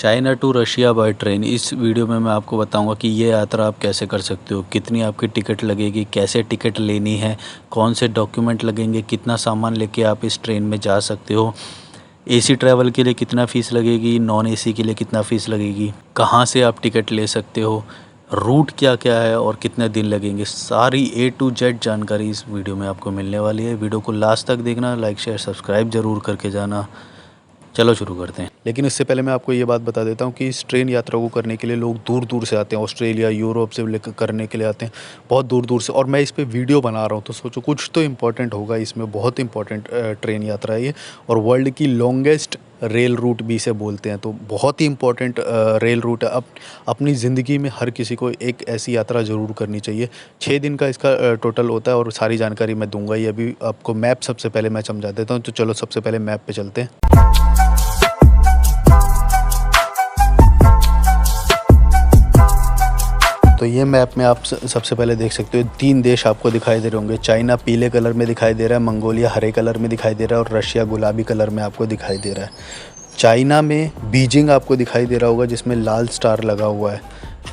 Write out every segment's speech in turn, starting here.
China to Russia by train. इस video में मैं आपको बताऊंगा कि ये यात्रा आप कैसे कर सकते हो, कितनी आपकी टिकट लगेगी, कैसे टिकट लेनी है, कौन से डॉक्यूमेंट लगेंगे, कितना सामान लेके आप इस ट्रेन में जा सकते हो, एसी ट्रैवल के लिए कितना फ़ीस लगेगी, नॉन एसी के लिए कितना फ़ीस लगेगी, कहाँ से आप टिकट ले सकते हो, रूट क्या क्या है और कितने दिन लगेंगे। सारी A to Z जानकारी इस वीडियो में आपको मिलने वाली है। वीडियो को लास्ट तक देखना, लाइक शेयर सब्सक्राइब ज़रूर करके जाना। चलो शुरू करते हैं। लेकिन इससे पहले मैं आपको ये बात बता देता हूँ कि इस ट्रेन यात्रा को करने के लिए लोग दूर दूर से आते हैं, ऑस्ट्रेलिया यूरोप से लेकर करने के लिए आते हैं, बहुत दूर दूर से। और मैं इस पे वीडियो बना रहा हूँ तो सोचो कुछ तो इम्पोर्टेंट होगा इसमें। बहुत इंपॉर्टेंट ट्रेन यात्रा है ये, और वर्ल्ड की लॉन्गेस्ट रेल रूट भी इसे बोलते हैं। तो बहुत ही इंपॉर्टेंट रेल रूट है। अब अपनी ज़िंदगी में हर किसी को एक ऐसी यात्रा ज़रूर करनी चाहिए। 6 दिन का इसका टोटल होता है और सारी जानकारी मैं दूंगा ही। अभी आपको मैप सबसे पहले मैं समझा देता हूँ। तो चलो सबसे पहले मैप पे चलते हैं। तो ये मैप में आप सबसे पहले देख सकते हो 3 देश आपको दिखाई दे रहे होंगे। चाइना पीले कलर में दिखाई दे रहा है, मंगोलिया हरे कलर में दिखाई दे रहा है और रशिया गुलाबी कलर में आपको दिखाई दे रहा है। चाइना में बीजिंग आपको दिखाई दे रहा होगा जिसमें लाल स्टार लगा हुआ है।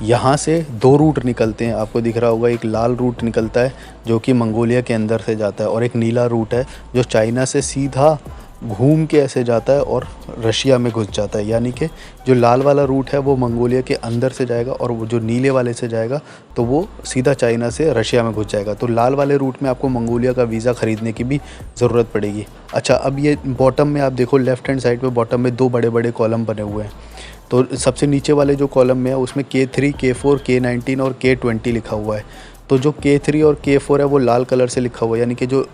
यहाँ से 2 रूट निकलते हैं, आपको दिख रहा होगा। एक लाल रूट निकलता है जो कि मंगोलिया के अंदर से जाता है, और एक नीला रूट है जो चाइना से सीधा घूम के ऐसे जाता है और रशिया में घुस जाता है। यानी कि जो लाल वाला रूट है वो मंगोलिया के अंदर से जाएगा, और वो जो नीले वाले से जाएगा तो वो सीधा चाइना से रशिया में घुस जाएगा। तो लाल वाले रूट में आपको मंगोलिया का वीज़ा ख़रीदने की भी ज़रूरत पड़ेगी। अच्छा, अब ये बॉटम में आप देखो, लेफ़्ट हैंड साइड पे बॉटम में 2 बड़े बड़े कॉलम बने हुए हैं। तो सबसे नीचे वाले जो कॉलम में है उसमें K3, K4, K19 और K20 लिखा हुआ है। तो जो K3 और K4 है वो लाल कलर से लिखा हुआ है, यानी कि जो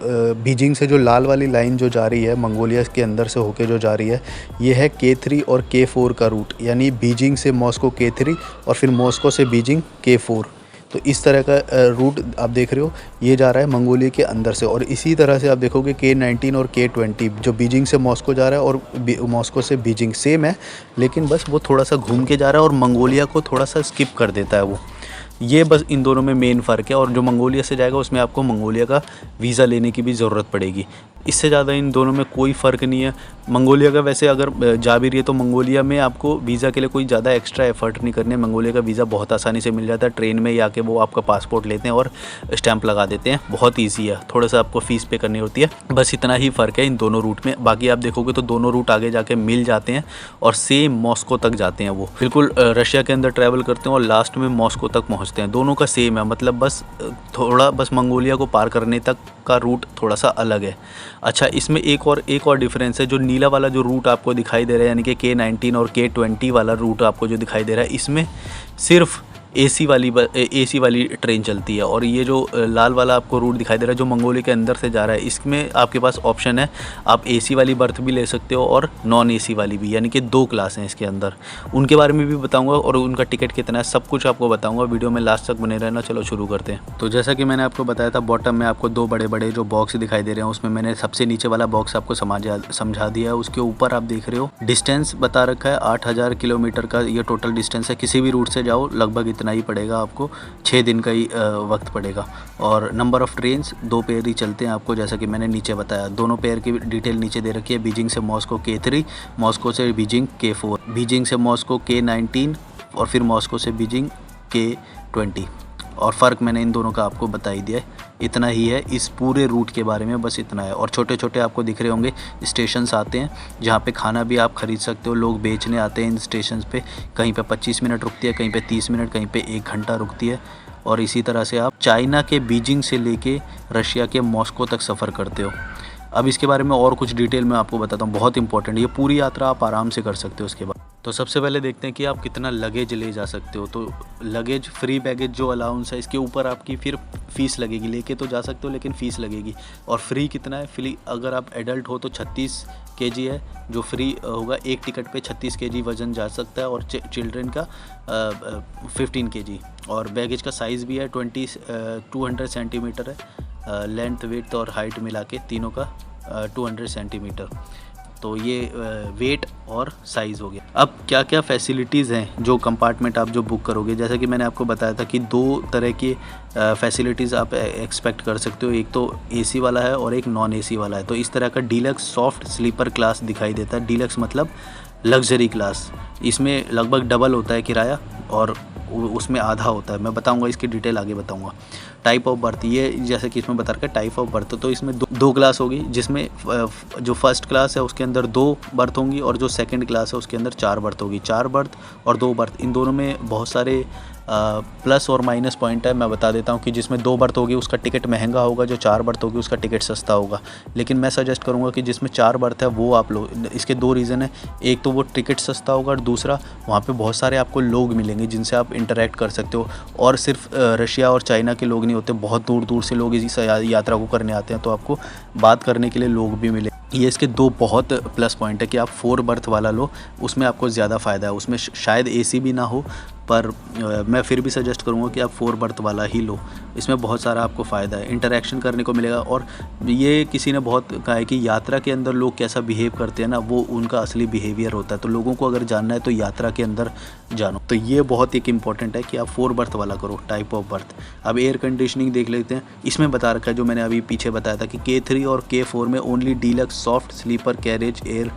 बीजिंग से जो लाल वाली लाइन जो जा रही है मंगोलिया के अंदर से होके जो जा रही है, ये है K3 और K4 का रूट। यानी बीजिंग से मॉस्को K3 और फिर मॉस्को से बीजिंग K4। तो इस तरह का रूट आप देख रहे हो, ये जा रहा है मंगोलिया के अंदर से। और इसी तरह से आप देखोगे K19 और K20 जो बीजिंग से मॉस्को जा रहा है और मॉस्को से बीजिंग सेम है, लेकिन बस वो थोड़ा सा घूम के जा रहा है और मंगोलिया को थोड़ा सा स्किप कर देता है वो। ये बस इन दोनों में मेन फ़र्क है। और जो मंगोलिया से जाएगा उसमें आपको मंगोलिया का वीज़ा लेने की भी ज़रूरत पड़ेगी। इससे ज़्यादा इन दोनों में कोई फ़र्क नहीं है। मंगोलिया का वैसे अगर जा भी रही है तो मंगोलिया में आपको वीज़ा के लिए कोई ज़्यादा एक्स्ट्रा एफ़र्ट नहीं करने। मंगोलिया का वीज़ा बहुत आसानी से मिल जाता है। ट्रेन में ही आके वो आपका पासपोर्ट लेते हैं और स्टैंप लगा देते हैं। बहुत ईजी है, थोड़ा सा आपको फ़ीस पे करनी होती है, बस इतना ही फ़र्क है इन दोनों रूट में। बाकी आप देखोगे तो दोनों रूट आगे जाके मिल जाते हैं और सेम मॉस्को तक जाते हैं। वो बिल्कुल रशिया के अंदर ट्रैवल करते हैं और लास्ट में मॉस्को तक पहुँचते हैं। दोनों का सेम है, मतलब बस मंगोलिया को पार करने तक का रूट थोड़ा सा अलग है। अच्छा, इसमें एक और डिफरेंस है। जो नीला वाला जो रूट आपको दिखाई दे रहा है, यानी कि K19 और K20 वाला रूट आपको जो दिखाई दे रहा है, इसमें सिर्फ एसी वाली ट्रेन चलती है। और ये जो लाल वाला आपको रूट दिखाई दे रहा है जो मंगोलिया के अंदर से जा रहा है, इसमें आपके पास ऑप्शन है, आप एसी वाली बर्थ भी ले सकते हो और नॉन एसी वाली भी, यानी कि 2 क्लास हैं इसके अंदर। उनके बारे में भी बताऊंगा और उनका टिकट कितना है, सब कुछ आपको बताऊंगा। वीडियो में लास्ट तक बने रहना। चलो शुरू करते हैं। तो जैसा कि मैंने आपको बताया था, बॉटम में आपको 2 बड़े बड़े जो बॉक्स दिखाई दे रहे हैं, उसमें मैंने सबसे नीचे वाला बॉक्स आपको समझा दिया है। उसके ऊपर आप देख रहे हो डिस्टेंस बता रखा है, 8000 किलोमीटर का ये टोटल डिस्टेंस है। किसी भी रूट से जाओ लगभग इतना ही पड़ेगा आपको, 6 दिन का ही वक्त पड़ेगा। और नंबर ऑफ़ ट्रेन्स 2 पेयर ही चलते हैं आपको, जैसा कि मैंने नीचे बताया। दोनों पेयर की डिटेल नीचे दे रखी है। बीजिंग से मॉस्को K3, मॉस्को से बीजिंग K4, बीजिंग से मॉस्को K19 और फिर मॉस्को से बीजिंग K20। और फ़र्क मैंने इन दोनों का आपको बता ही दिया है। इतना ही है इस पूरे रूट के बारे में, बस इतना है। और छोटे छोटे आपको दिख रहे होंगे स्टेशंस आते हैं जहाँ पे खाना भी आप ख़रीद सकते हो। लोग बेचने आते हैं इन स्टेशंस पे। कहीं पे 25 मिनट रुकती है, कहीं पे 30 मिनट, कहीं पे 1 घंटा रुकती है। और इसी तरह से आप चाइना के बीजिंग से लेके रशिया के मॉस्को तक सफ़र करते हो। अब इसके बारे में और कुछ डिटेल मैं आपको बताता हूँ, बहुत इंपॉर्टेंट। ये पूरी यात्रा आप आराम से कर सकते हो उसके बाद। तो सबसे पहले देखते हैं कि आप कितना लगेज ले जा सकते हो। तो लगेज फ्री बैगेज जो अलाउंस है, इसके ऊपर आपकी फिर फ़ीस लगेगी। लेके तो जा सकते हो लेकिन फ़ीस लगेगी। और फ्री कितना है? फ्री अगर आप एडल्ट हो तो 36 kg है जो फ्री होगा। एक टिकट पे 36 kg वज़न जा सकता है, और चिल्ड्रन का 15 kg। और बैगेज का साइज़ भी है 200 सेंटीमीटर है। लेंथ, विड्थ और हाइट मिला के तीनों का 200 सेंटीमीटर। तो ये वेट और साइज़ हो गया। अब क्या क्या फैसिलिटीज़ हैं जो कंपार्टमेंट आप जो बुक करोगे, जैसा कि मैंने आपको बताया था कि 2 तरह की फैसिलिटीज़ आप एक्सपेक्ट कर सकते हो। एक तो एसी वाला है और एक नॉन एसी वाला है। तो इस तरह का डीलक्स सॉफ्ट स्लीपर क्लास दिखाई देता है। डीलक्स मतलब लग्जरी क्लास, इसमें लगभग डबल होता है किराया और उसमें आधा होता है। मैं बताऊंगा, इसकी डिटेल आगे बताऊंगा। टाइप ऑफ बर्थ, ये जैसे कि इसमें बता रखा है टाइप ऑफ बर्थ, तो इसमें दो क्लास होगी, जिसमें जो फर्स्ट क्लास है उसके अंदर 2 बर्थ होंगी और जो सेकंड क्लास है उसके अंदर 4 बर्थ होगी। 4 बर्थ और 2 बर्थ, इन दोनों में बहुत सारे प्लस और माइनस पॉइंट है। मैं बता देता हूँ कि जिसमें 2 बर्थ होगी उसका टिकट महंगा होगा, जो 4 बर्थ होगी उसका टिकट सस्ता होगा। लेकिन मैं सजेस्ट करूँगा कि जिसमें 4 बर्थ है वो आप लो। इसके 2 रीज़न है, एक तो वो टिकट सस्ता होगा और दूसरा वहाँ पे बहुत सारे आपको लोग मिलेंगे जिनसे आप इंटरेक्ट कर सकते हो। और सिर्फ रशिया और चाइना के लोग नहीं होते, बहुत दूर दूर से लोग इस यात्रा को करने आते हैं, तो आपको बात करने के लिए लोग भी मिले। ये इसके 2 बहुत प्लस पॉइंट है कि आप 4 बर्थ वाला लो, उसमें आपको ज़्यादा फ़ायदा है। उसमें शायद एसी भी ना हो, पर मैं फिर भी सजेस्ट करूँगा कि आप 4 बर्थ वाला ही लो। इसमें बहुत सारा आपको फ़ायदा है, इंटरेक्शन करने को मिलेगा। और ये किसी ने बहुत कहा है कि यात्रा के अंदर लोग कैसा बिहेव करते हैं ना, वो उनका असली बिहेवियर होता है। तो लोगों को अगर जानना है तो यात्रा के अंदर जानो। तो ये बहुत एक इंपॉर्टेंट है कि आप 4 बर्थ वाला करो, टाइप ऑफ बर्थ। अब एयर कंडीशनिंग देख लेते हैं। इसमें बता रखा है, जो मैंने अभी पीछे बताया था, कि K3 और K4 में only deluxe soft sleeper carriage air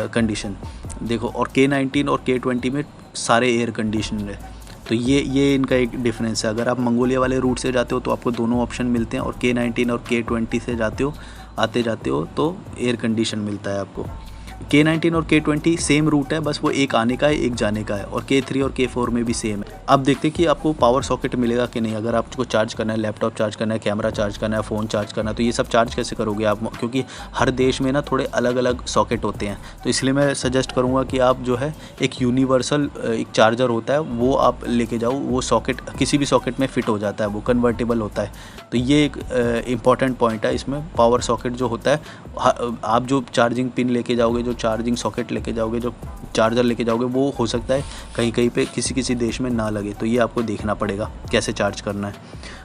condition देखो, और K19 और K20 में सारे एयर कंडीशन है। तो ये इनका एक डिफरेंस है। अगर आप मंगोलिया वाले रूट से जाते हो तो आपको दोनों ऑप्शन मिलते हैं, और K19 और K20 से जाते हो, आते जाते हो, तो एयर कंडीशन मिलता है आपको। K19 और K20 सेम रूट है, बस वो एक आने का है एक जाने का है, और K3 और K4 में भी सेम है। अब देखते हैं कि आपको पावर सॉकेट मिलेगा कि नहीं। अगर आपको चार्ज करना है, लैपटॉप चार्ज करना है, कैमरा चार्ज करना है, फ़ोन चार्ज करना है, तो ये सब चार्ज कैसे करोगे आप, क्योंकि हर देश में ना थोड़े अलग अलग सॉकेट होते हैं। तो इसलिए मैं सजेस्ट करूँगा कि आप जो है एक यूनिवर्सल एक चार्जर होता है वो आप लेके जाओ। वो सॉकेट किसी भी सॉकेट में फ़िट हो जाता है, वो कन्वर्टेबल होता है। तो ये एक इम्पॉर्टेंट पॉइंट है इसमें। पावर सॉकेट जो होता है, आप जो चार्जिंग पिन लेके जाओगे, जो चार्जिंग सॉकेट लेके जाओगे, जो चार्जर लेके जाओगे, वो हो सकता है कहीं कहीं पे किसी देश में ना लगे। तो ये आपको देखना पड़ेगा कैसे चार्ज करना है।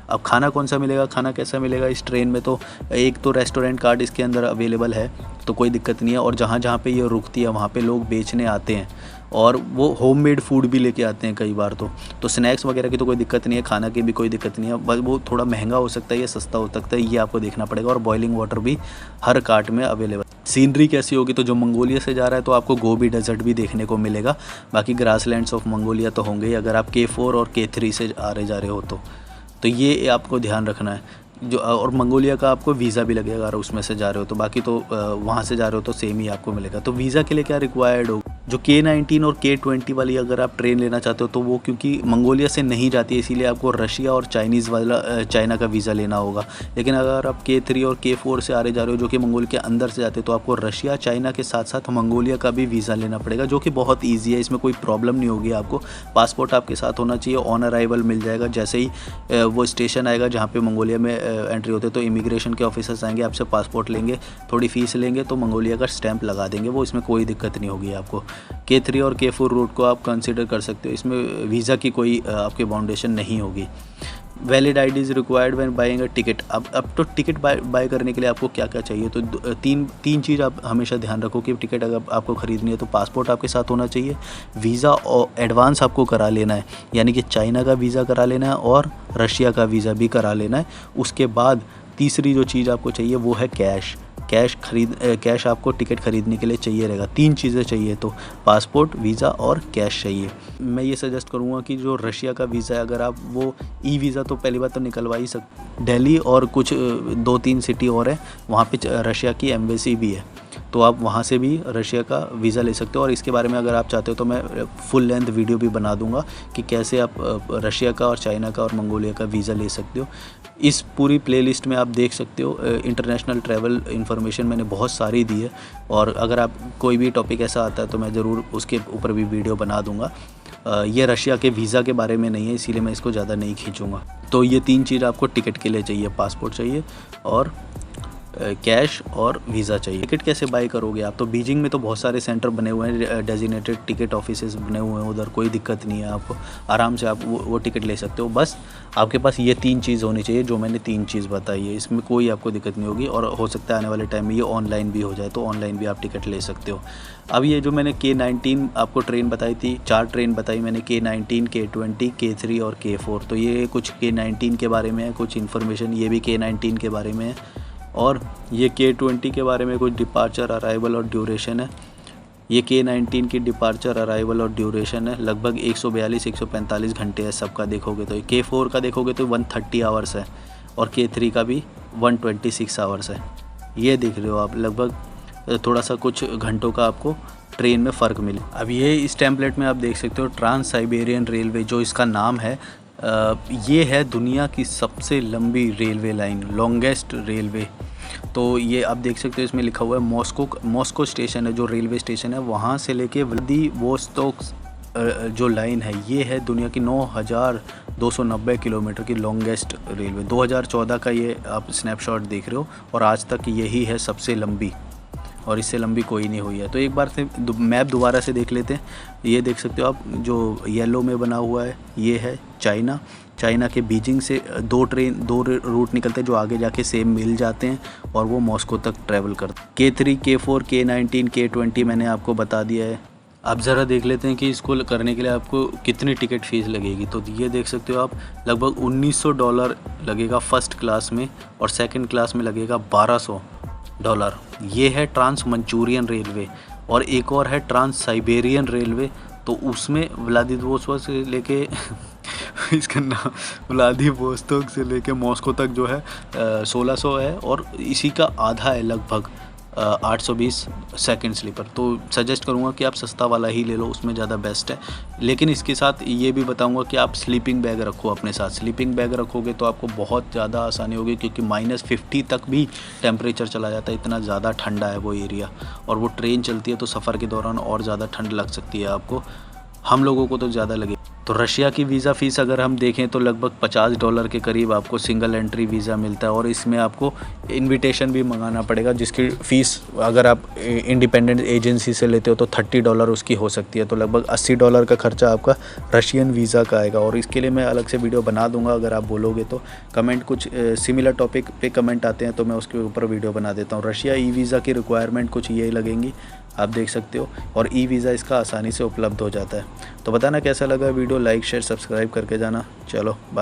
अब खाना कौन सा मिलेगा, खाना कैसा मिलेगा इस ट्रेन में, तो एक तो रेस्टोरेंट कार्ड इसके अंदर अवेलेबल है, तो कोई दिक्कत नहीं है। और जहाँ जहाँ पे ये रुकती है वहाँ पे लोग बेचने आते हैं, और वो होममेड फूड भी लेके आते हैं कई बार। तो स्नैक्स वगैरह की तो कोई दिक्कत नहीं है, खाना की भी कोई दिक्कत नहीं है। बस वो थोड़ा महंगा हो सकता है या सस्ता हो सकता है, ये आपको देखना पड़ेगा। और बॉइलिंग वाटर भी हर कार्ट में अवेलेबल। सीनरी कैसी होगी, तो जो मंगोलिया से जा रहा है तो आपको गोबी डेजर्ट भी देखने को मिलेगा। बाकी ग्रासलैंड्स ऑफ मंगोलिया तो होंगे ही, अगर आप K4 और K3 से जा रहे हो तो ये आपको ध्यान रखना है। जो और मंगोलिया का आपको वीज़ा भी लगेगा अगर उसमें से जा रहे हो तो। बाकी तो वहाँ से जा रहे हो तो सेम ही आपको मिलेगा। तो वीज़ा के लिए क्या रिक्वायर्ड होगा, जो K19 और K20 वाली अगर आप ट्रेन लेना चाहते हो तो वो क्योंकि मंगोलिया से नहीं जाती है, इसीलिए आपको रशिया और चाइना का वीज़ा लेना होगा। लेकिन अगर आप K3 और K4 से आगे जा रहे हो, जो कि मंगोलिया के अंदर से जाते हो, तो आपको रशिया चाइना के साथ साथ मंगोलिया का भी वीज़ा लेना पड़ेगा, जो कि बहुत ईजी है। इसमें कोई प्रॉब्लम नहीं होगी आपको। पासपोर्ट आपके साथ होना चाहिए, ऑन अराइवल मिल जाएगा। जैसे ही वो स्टेशन आएगा जहाँ पर मंगोलिया में एंट्री होते, तो इमिग्रेशन के ऑफिसर्स आएंगे, आपसे पासपोर्ट लेंगे, थोड़ी फ़ीस लेंगे, तो मंगोलिया का स्टैंप लगा देंगे वो। इसमें कोई दिक्कत नहीं होगी आपको। K3 और K4 रूट को आप कंसिडर कर सकते हो, इसमें वीज़ा की कोई आपके बाउंडेशन नहीं होगी। Valid ID is required when buying a ticket. अब तो टिकट बाय करने के लिए आपको क्या क्या चाहिए, तो तीन चीज़ आप हमेशा ध्यान रखो कि टिकट अगर आपको ख़रीदनी है तो पासपोर्ट आपके साथ होना चाहिए, वीज़ा और एडवांस आपको करा लेना है, यानी कि चाइना का वीज़ा करा लेना है और रशिया का वीज़ा भी करा लेना है। उसके बाद तीसरी जो चीज़ आपको चाहिए वो है कैश आपको टिकट ख़रीदने के लिए चाहिए रहेगा। 3 चीज़ें चाहिए, तो पासपोर्ट, वीज़ा और कैश चाहिए। मैं ये सजेस्ट करूँगा कि जो रशिया का वीज़ा है, अगर आप वो वीज़ा तो पहली बात तो निकलवा ही सकते। दिल्ली और कुछ 2-3 सिटी और है, वहाँ पे रशिया की एम्बेसी भी है, तो आप वहाँ से भी रशिया का वीज़ा ले सकते हो। और इसके बारे में अगर आप चाहते हो तो मैं फुल लेंथ वीडियो भी बना दूंगा कि कैसे आप रशिया का और चाइना का और मंगोलिया का वीज़ा ले सकते हो। इस पूरी प्लेलिस्ट में आप देख सकते हो इंटरनेशनल ट्रैवल इन्फॉर्मेशन मैंने बहुत सारी दी है, और अगर आप कोई भी टॉपिक ऐसा आता है तो मैं ज़रूर उसके ऊपर भी वीडियो बना दूंगा। ये रशिया के वीज़ा के बारे में नहीं है, इसीलिए मैं इसको ज़्यादा नहीं खींचूँगा। तो ये 3 चीज़ आपको टिकट के लिए चाहिए, पासपोर्ट चाहिए और कैश और वीज़ा चाहिए। टिकट कैसे बाय करोगे आप, तो बीजिंग में तो बहुत सारे सेंटर बने हुए हैं, डेजिग्नेटेड टिकट ऑफिसेज बने हुए हैं, उधर कोई दिक्कत नहीं है। आपको आराम से आप वो टिकट ले सकते हो। बस आपके पास ये 3 चीज़ होनी चाहिए जो मैंने 3 चीज़ बताई है, इसमें कोई आपको दिक्कत नहीं होगी। और हो सकता है आने वाले टाइम में ये ऑनलाइन भी हो जाए, तो ऑनलाइन भी आप टिकट ले सकते हो। अब ये जो मैंने K19 आपको ट्रेन बताई थी, 4 ट्रेन बताई मैंने, K19, K20, K3 और K4। तो ये कुछ K19 के बारे में है, कुछ इन्फॉर्मेशन ये भी K19 के बारे में है, और ये K20 के बारे में कुछ डिपार्चर, अराइवल और ड्यूरेशन है। ये K-19 की डिपार्चर, अराइवल और ड्यूरेशन है, लगभग 142-145 घंटे है सबका देखोगे तो। K4 का देखोगे तो 130 आवर्स है और K3 का भी 126 आवर्स है। ये देख रहे हो आप, लगभग थोड़ा सा कुछ घंटों का आपको ट्रेन में फ़र्क मिले। अब ये इस टेम्पलेट में आप देख सकते हो ट्रांस साइबेरियन रेलवे, जो इसका नाम है, ये है दुनिया की सबसे लंबी रेलवे लाइन, लॉन्गेस्ट रेलवे। तो ये आप देख सकते हो इसमें लिखा हुआ है मॉस्को स्टेशन है जो रेलवे स्टेशन है, वहाँ से लेके व्लादिवोस्तोक जो लाइन है, ये है दुनिया की 9,290 किलोमीटर की लॉन्गेस्ट रेलवे। 2014 का ये आप स्नैपशॉट देख रहे हो और आज तक यही है सबसे लंबी, और इससे लंबी कोई नहीं हुई है। तो एक बार से मैप दोबारा से देख लेते हैं। ये देख सकते हो आप, जो येलो में बना हुआ है ये है चाइना के बीजिंग से दो रूट निकलते हैं जो आगे जाके सेम मिल जाते हैं और वो मॉस्को तक ट्रैवल करते हैं। K3, K4, K-19, K-20 मैंने आपको बता दिया है। अब ज़रा देख लेते हैं कि इसको करने के लिए आपको कितनी टिकट फ़ीस लगेगी। तो ये देख सकते हो आप, लगभग $1900 लगेगा फ़र्स्ट क्लास में और सेकंड क्लास में लगेगा $1200। ये है ट्रांस मंचूरियन रेलवे। और एक और है ट्रांस साइबेरियन रेलवे, तो उसमें व्लादिवोस्तोक से लेके इसका नाम व्लादिवोस्तोक से लेके मॉस्को तक जो है 1600 है और इसी का आधा है लगभग 820 सेकंड स्लीपर। तो सजेस्ट करूँगा कि आप सस्ता वाला ही ले लो, उसमें ज़्यादा बेस्ट है। लेकिन इसके साथ ये भी बताऊँगा कि आप स्लीपिंग बैग रखो अपने साथ। स्लीपिंग बैग रखोगे तो आपको बहुत ज़्यादा आसानी होगी, क्योंकि -50 तक भी टेम्परेचर चला जाता है, इतना ज़्यादा ठंडा है वो एरिया। और वो ट्रेन चलती है तो सफ़र के दौरान और ज़्यादा ठंड लग सकती है आपको, हम लोगों को तो ज़्यादा लगे। तो रशिया की वीज़ा फ़ीस अगर हम देखें तो लगभग $50 के करीब आपको सिंगल एंट्री वीज़ा मिलता है, और इसमें आपको इनविटेशन भी मंगाना पड़ेगा, जिसकी फ़ीस अगर आप इंडिपेंडेंट एजेंसी से लेते हो तो $30 उसकी हो सकती है। तो लगभग $80 का खर्चा आपका रशियन वीज़ा का आएगा। और इसके लिए मैं अलग से वीडियो बना दूंगा, अगर आप बोलोगे तो। कमेंट कुछ सिमिलर टॉपिक पे कमेंट आते हैं तो मैं उसके ऊपर वीडियो बना देता हूँ। रशिया ई वीज़ा की रिक्वायरमेंट कुछ ये लगेंगी, आप देख सकते हो, और ई वीज़ा इसका आसानी से उपलब्ध हो जाता है। तो बताना कैसा लगा वीडियो, लाइक शेयर सब्सक्राइब करके जाना। चलो बाय।